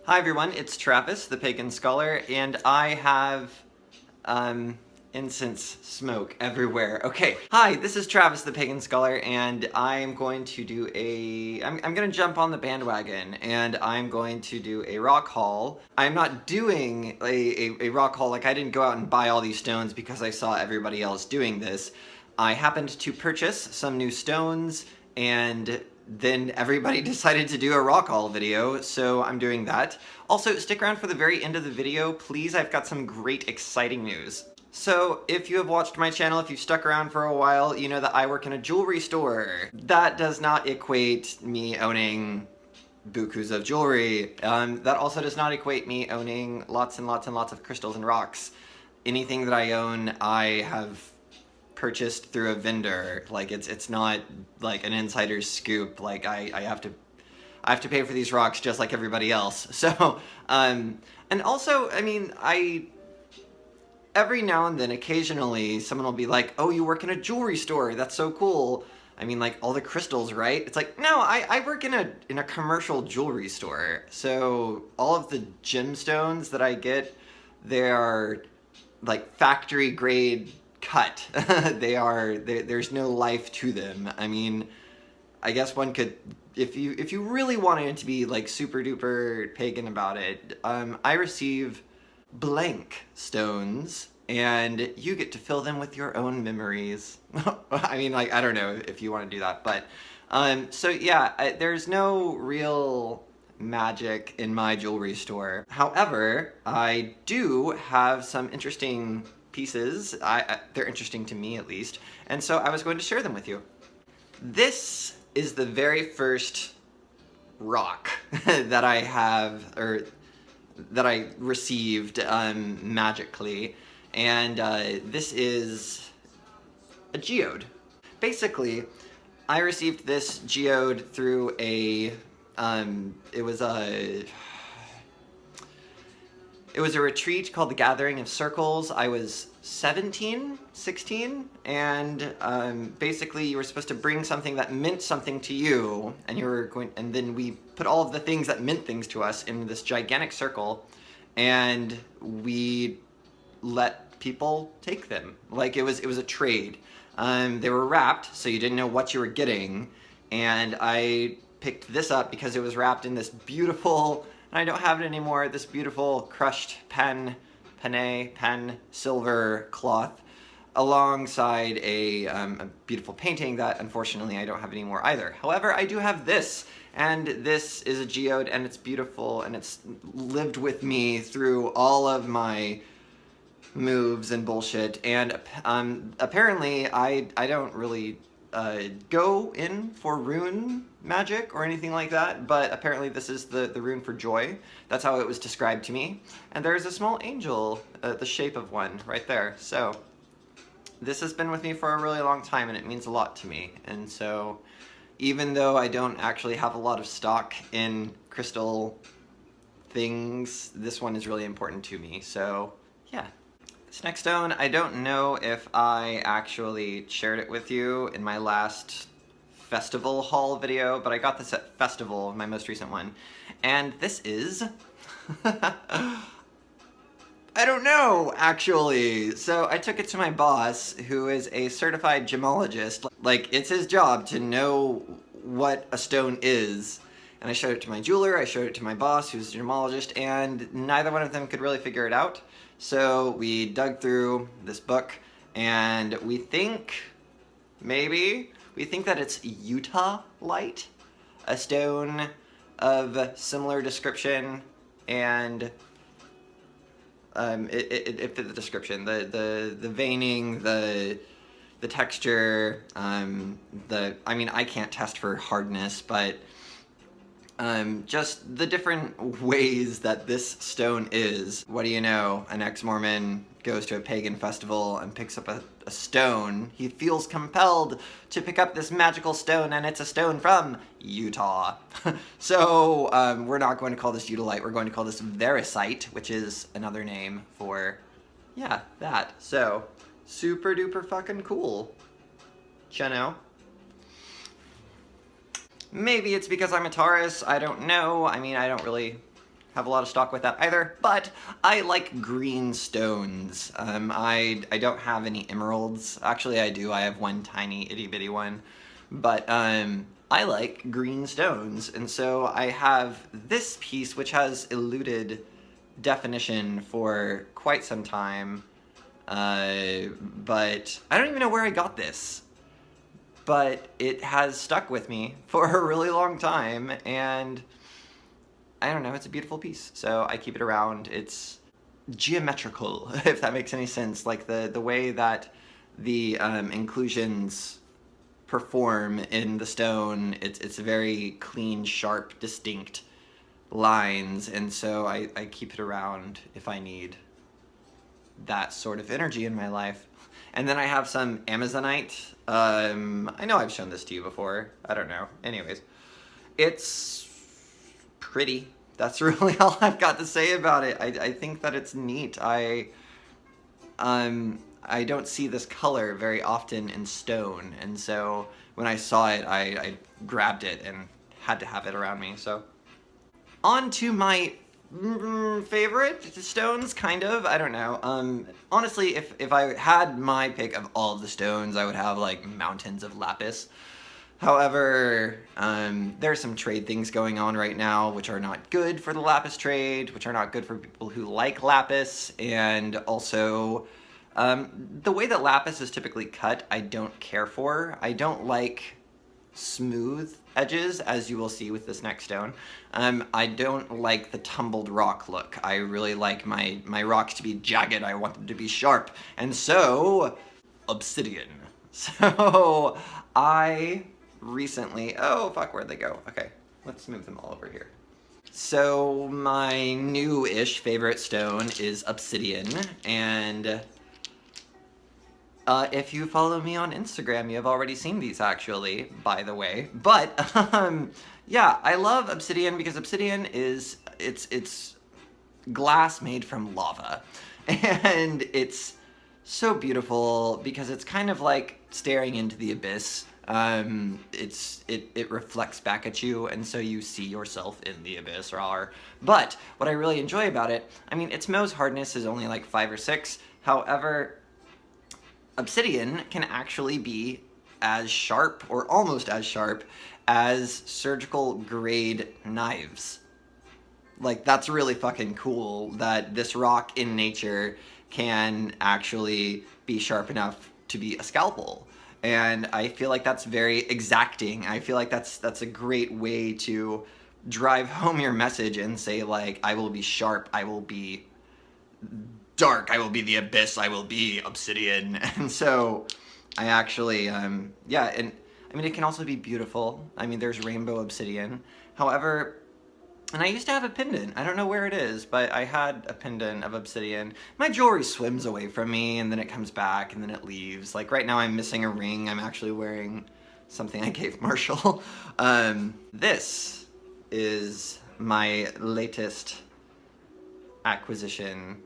Hi everyone, it's Travis, the Pagan Scholar, and I have, incense smoke everywhere. Okay, hi, this is Travis, the Pagan Scholar, and I'm going to do I'm gonna jump on the bandwagon, and I'm going to do a rock haul. I'm not doing a rock haul, like I didn't go out and buy all these stones because I saw everybody else doing this. I happened to purchase some new stones, and then everybody decided to do a rock haul video, so I'm doing that. Also, stick around for the very end of the video, please. I've got some great, exciting news. So, if you have watched my channel, if you've stuck around for a while, you know that I work in a jewelry store. That does not equate me owning bukus of jewelry. That also does not equate me owning lots and lots and lots of crystals and rocks. Anything that I own, I have purchased through a vendor. Like it's not like an insider's scoop. Like I have to pay for these rocks just like everybody else. So and also, I mean, every now and then, occasionally, someone will be like, "Oh, you work in a jewelry store? That's so cool." I mean, like all the crystals, right? It's like, no, I work in a commercial jewelry store. So all of the gemstones that I get, they are like factory grade cut. There's no life to them. I mean, I guess one could, if you really wanted to be like super duper pagan about it, I receive blank stones, and you get to fill them with your own memories. I mean, like, I don't know if you want to do that, but so yeah, there's no real magic in my jewelry store. However, I do have some interesting pieces. They're interesting to me, at least, and so I was going to share them with you. This is the very first rock that I have, or that I received magically, and this is a geode. Basically, I received this geode through it was a retreat called the Gathering of Circles. I was 16, and basically you were supposed to bring something that meant something to you, and then we put all of the things that meant things to us in this gigantic circle, and we let people take them. Like it was a trade. They were wrapped, so you didn't know what you were getting, and I picked this up because it was wrapped in this beautiful, and I don't have it anymore, this beautiful crushed pen silver cloth, alongside a beautiful painting that unfortunately I don't have anymore either. However, I do have this, and this is a geode, and it's beautiful, and it's lived with me through all of my moves and bullshit, and apparently I don't really go in for rune magic or anything like that, but apparently this is the rune for joy. That's how it was described to me. And there's a small angel, the shape of one, right there. So this has been with me for a really long time, and it means a lot to me. And so even though I don't actually have a lot of stock in crystal things, this one is really important to me. So yeah. This next stone, I don't know if I actually shared it with you in my last festival haul video, but I got this at festival, my most recent one. And this is I don't know, actually. So I took it to my boss, who is a certified gemologist. Like, it's his job to know what a stone is. And I showed it to my jeweler, I showed it to my boss, who's a gemologist, and neither one of them could really figure it out. So we dug through this book, and we think that it's Utah light, a stone of similar description, and it fit the description. The veining, the texture, I mean, I can't test for hardness, but just the different ways that this stone is. What do you know? An ex-Mormon goes to a pagan festival and picks up a stone. He feels compelled to pick up this magical stone, and it's a stone from Utah. So we're not going to call this Udalite, we're going to call this Verisite, which is another name for, yeah, that. So super duper fucking cool. You know? Maybe it's because I'm a Taurus, I don't know. I mean, I don't really have a lot of stock with that either, but I like green stones. I don't have any emeralds. Actually, I do. I have one tiny itty bitty one, but I like green stones, and so I have this piece which has eluded definition for quite some time, but I don't even know where I got this. But it has stuck with me for a really long time, and I don't know, it's a beautiful piece, so I keep it around. It's geometrical, if that makes any sense, like the way that the inclusions perform in the stone. It's very clean, sharp, distinct lines, and so I keep it around if I need that sort of energy in my life. And then I have some Amazonite. I know I've shown this to you before. I don't know. Anyways, it's pretty. That's really all I've got to say about it. I think that it's neat. I don't see this color very often in stone, and so when I saw it, I grabbed it and had to have it around me. So on to my favorite stones, kind of. I don't know. Honestly, if I had my pick of all of the stones, I would have like mountains of lapis. However, there's some trade things going on right now which are not good for the lapis trade, which are not good for people who like lapis, and also the way that lapis is typically cut, I don't care for. I don't like smooth edges, as you will see with this next stone. I don't like the tumbled rock look. I really like my rocks to be jagged. I want them to be sharp. And so, obsidian. So, I recently... Oh, fuck, where'd they go? Okay, let's move them all over here. So, my new-ish favorite stone is obsidian, and if you follow me on Instagram, you have already seen these, actually, by the way. But, yeah, I love obsidian because obsidian is, it's glass made from lava. And it's so beautiful because it's kind of like staring into the abyss. It reflects back at you, and so you see yourself in the abyss. But what I really enjoy about it, I mean, its Mohs hardness is only like 5 or 6. However, obsidian can actually be as sharp, or almost as sharp, as surgical grade knives. Like, that's really fucking cool that this rock in nature can actually be sharp enough to be a scalpel. And I feel like that's very exacting. I feel like that's a great way to drive home your message and say, like, I will be sharp, I will be dark, I will be the abyss, I will be obsidian. And so I actually, yeah, and I mean, it can also be beautiful. I mean, there's rainbow obsidian. However, and I used to have a pendant. I don't know where it is, but I had a pendant of obsidian. My jewelry swims away from me, and then it comes back, and then it leaves. Like, right now I'm missing a ring. I'm actually wearing something I gave Marshall. This is my latest acquisition,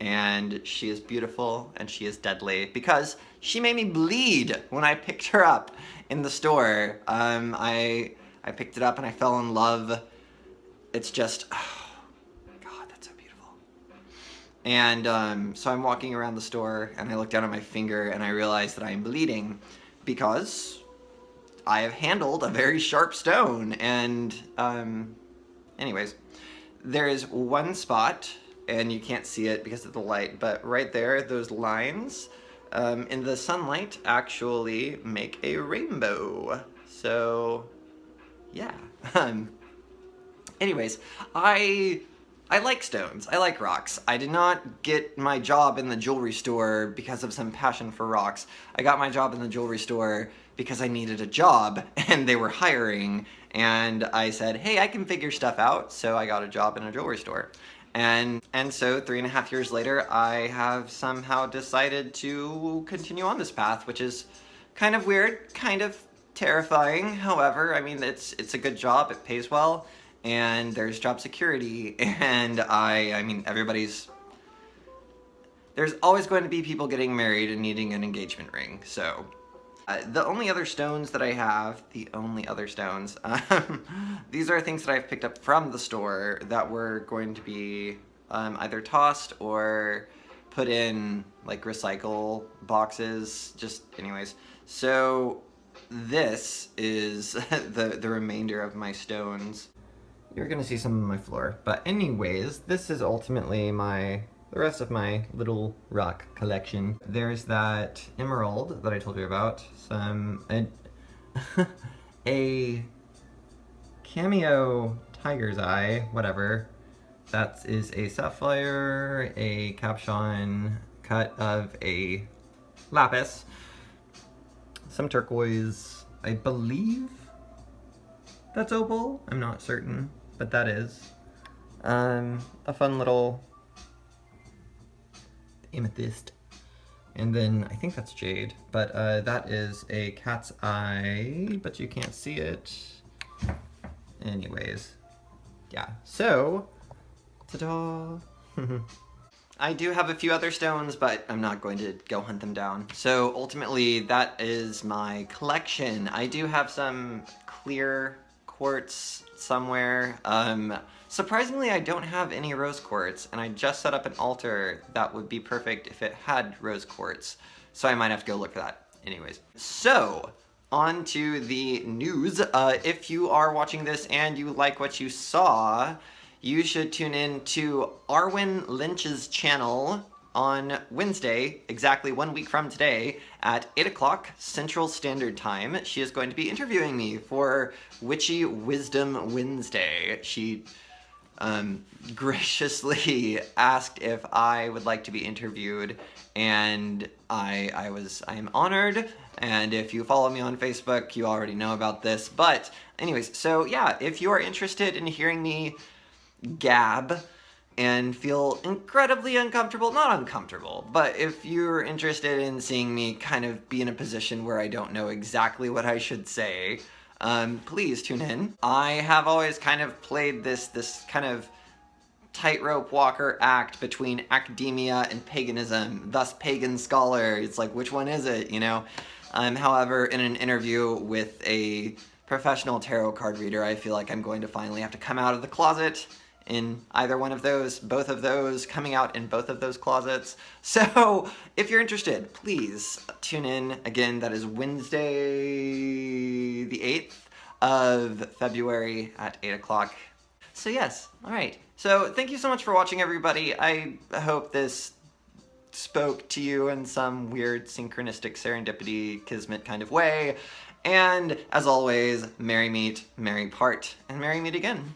and she is beautiful, and she is deadly, because she made me bleed when I picked her up in the store. I picked it up, and I fell in love. It's just, oh, God, that's so beautiful. And so I'm walking around the store, and I look down at my finger, and I realize that I am bleeding because I have handled a very sharp stone. And anyways, there is one spot, and you can't see it because of the light, but right there, those lines in the sunlight actually make a rainbow. So, yeah. Anyways, I like stones. I like rocks. I did not get my job in the jewelry store because of some passion for rocks. I got my job in the jewelry store because I needed a job, and they were hiring, and I said, hey, I can figure stuff out, so I got a job in a jewelry store. And so 3.5 years later, I have somehow decided to continue on this path, which is kind of weird, kind of terrifying. However, I mean, it's a good job, it pays well, and there's job security, and I mean, there's always going to be people getting married and needing an engagement ring, so The only other stones that I have, these are things that I've picked up from the store that were going to be either tossed or put in like recycle boxes, just anyways. So this is the remainder of my stones. You're gonna see some of my floor, but anyways, this is ultimately the rest of my little rock collection. There's that emerald that I told you about, a cameo tiger's eye, whatever. That is a sapphire, a caption cut of a lapis, some turquoise, I believe that's opal, I'm not certain, but that is. A fun little amethyst. And then I think that's jade, but that is a cat's eye, but you can't see it. Anyways, yeah, so, ta-da! I do have a few other stones, but I'm not going to go hunt them down. So ultimately, that is my collection. I do have some clear quartz somewhere. Surprisingly, I don't have any rose quartz, and I just set up an altar that would be perfect if it had rose quartz. So I might have to go look for that. Anyways, so on to the news. If you are watching this and you like what you saw, you should tune in to Arwen Lynch's channel on Wednesday, exactly 1 week from today, at 8 o'clock Central Standard Time. She is going to be interviewing me for Witchy Wisdom Wednesday. She graciously asked if I would like to be interviewed, and I am honored. And if you follow me on Facebook, you already know about this. But anyways, so yeah, if you are interested in hearing me gab and feel incredibly uncomfortable, not uncomfortable, but if you're interested in seeing me kind of be in a position where I don't know exactly what I should say, please tune in. I have always kind of played this kind of tightrope walker act between academia and paganism, thus pagan scholar. It's like, which one is it, you know? However, in an interview with a professional tarot card reader, I feel like I'm going to finally have to come out of the closet in either one of those, both of those, coming out in both of those closets. So if you're interested, please tune in. Again, that is Wednesday the 8th of February at 8 o'clock. So yes, all right. So thank you so much for watching, everybody. I hope this spoke to you in some weird synchronistic serendipity kismet kind of way. And as always, merry meet, merry part, and merry meet again.